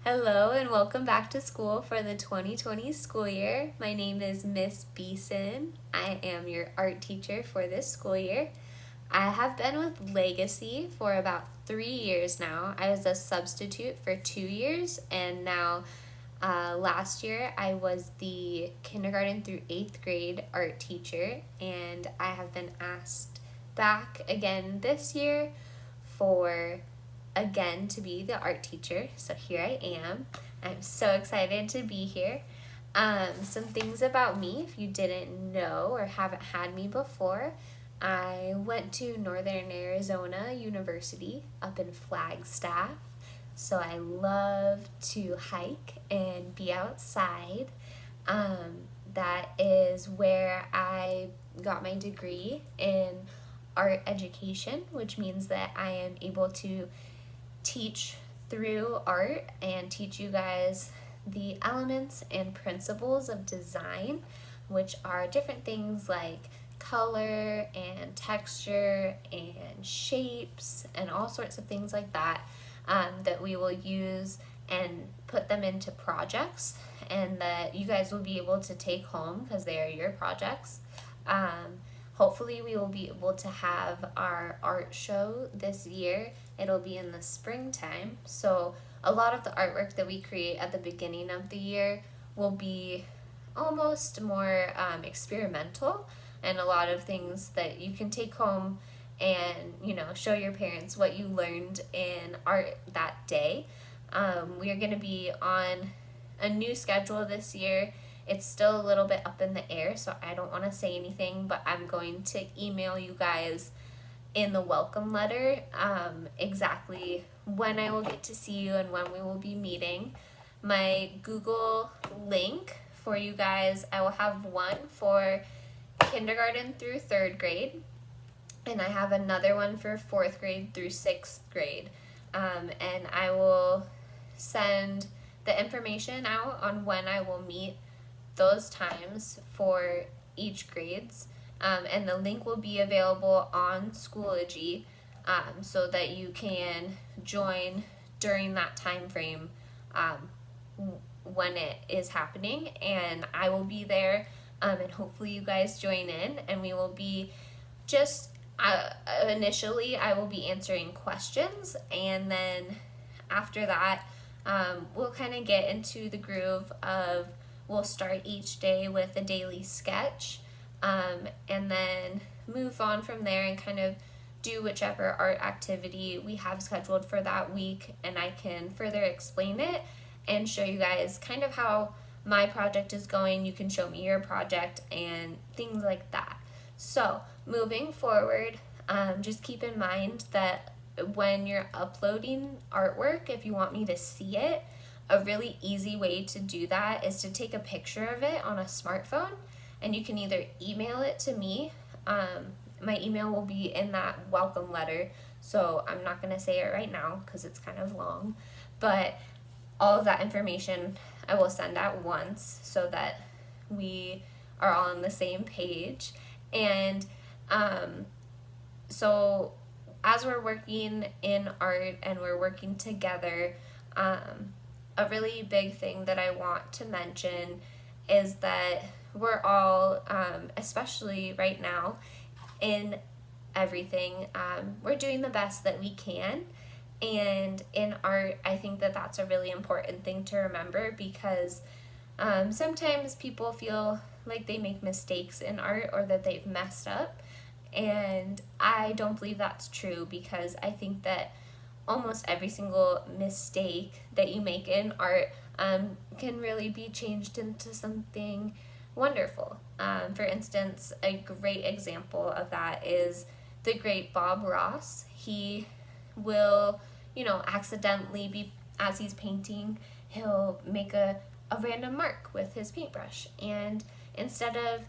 Hello and welcome back to school for the 2020 school year. My name is Miss Beeson. I am your art teacher for this school year. I have been with Legacy for about 3 years now. I was a substitute for 2 years, and now last year I was the kindergarten through 8th grade art teacher, and I have been asked back again this year for again to be the art teacher. So here I am. I'm so excited to be here. Some things about me, if you didn't know or haven't had me before, I went to Northern Arizona University up in Flagstaff. So I love to hike and be outside. That is where I got my degree in art education, which means that I am able to teach through art and teach you guys the elements and principles of design, which are different things like color and texture and shapes and all sorts of things like that, that we will use and put them into projects, and that you guys will be able to take home because they are your projects. Hopefully we will be able to have our art show this year. It'll be in the springtime. So a lot of the artwork that we create at the beginning of the year will be almost more experimental, and a lot of things that you can take home and show your parents what you learned in art that day. We are going to be on a new schedule this year. It's still a little bit up in the air, so I don't want to say anything, but I'm going to email you guys in the welcome letter exactly when I will get to see you and when we will be meeting. My Google link for you guys, I will have one for kindergarten through 3rd grade, and I have another one for 4th grade through 6th grade. And I will send the information out on when I will meet those times for each grades, and the link will be available on Schoology, so that you can join during that time frame when it is happening, and I will be there, and hopefully you guys join in, and we will be just initially I will be answering questions, and then after that we'll kind of get into the groove of we'll start each day with a daily sketch, and then move on from there and kind of do whichever art activity we have scheduled for that week, and I can further explain it and show you guys kind of how my project is going. You can show me your project and things like that. So moving forward, just keep in mind that when you're uploading artwork, if you want me to see it, a really easy way to do that is to take a picture of it on a smartphone, and you can either email it to me. My email will be in that welcome letter, so I'm not going to say it right now because it's kind of long, but all of that information I will send at once so that we are all on the same page. And so as we're working in art and we're working together, a really big thing that I want to mention is that we're all, especially right now in everything, we're doing the best that we can. And in art, I think that that's a really important thing to remember, because sometimes people feel like they make mistakes in art or that they've messed up. And I don't believe that's true, because I think that almost every single mistake that you make in art can really be changed into something wonderful. For instance, a great example of that is the great Bob Ross. He will, accidentally be, as he's painting, he'll make a random mark with his paintbrush. And instead of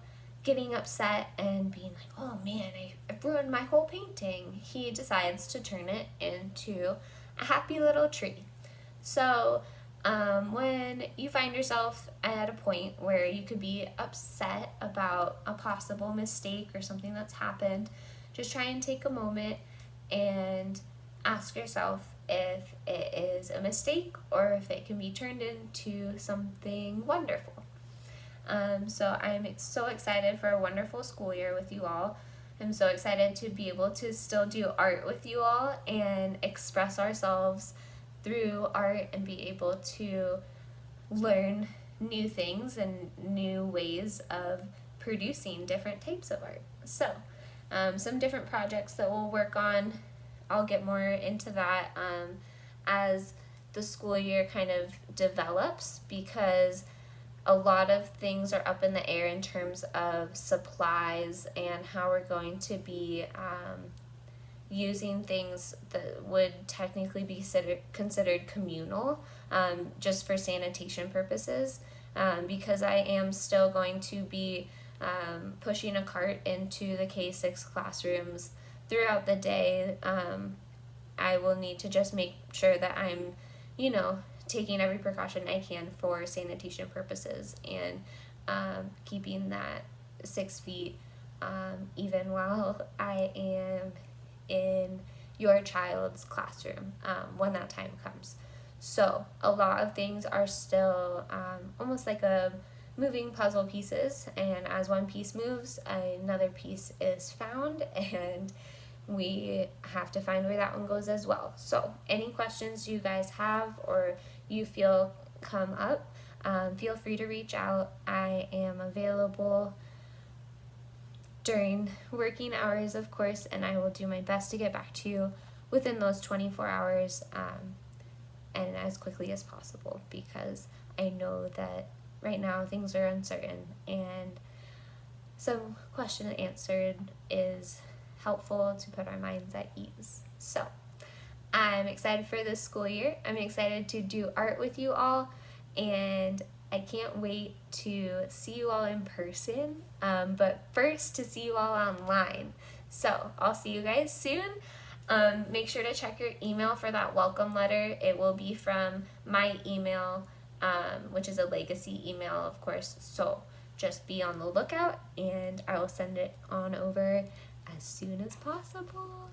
getting upset and being like, oh man, I ruined my whole painting, he decides to turn it into a happy little tree. So when you find yourself at a point where you could be upset about a possible mistake or something that's happened, just try and take a moment and ask yourself, if it is a mistake or if it can be turned into something wonderful. So I'm so excited for a wonderful school year with you all. I'm so excited to be able to still do art with you all and express ourselves through art and be able to learn new things and new ways of producing different types of art. So, some different projects that we'll work on. I'll get more into that as the school year kind of develops, because a lot of things are up in the air in terms of supplies and how we're going to be using things that would technically be considered communal, just for sanitation purposes, because I am still going to be pushing a cart into the K-6 classrooms throughout the day. I will need to just make sure that I'm, taking every precaution I can for sanitation purposes and keeping that 6 feet even while I am in your child's classroom when that time comes. So a lot of things are still almost like a moving puzzle pieces, and as one piece moves, another piece is found, and we have to find where that one goes as well. So any questions you guys have or you feel come up, feel free to reach out. I am available during working hours, of course, and I will do my best to get back to you within those 24 hours and as quickly as possible, because I know that right now things are uncertain, and some question and answered is helpful to put our minds at ease. So I'm excited for this school year. I'm excited to do art with you all, and I can't wait to see you all in person, but first to see you all online. So I'll see you guys soon. Make sure to check your email for that welcome letter. It will be from my email, which is a Legacy email, of course. So just be on the lookout, and I will send it on over as soon as possible.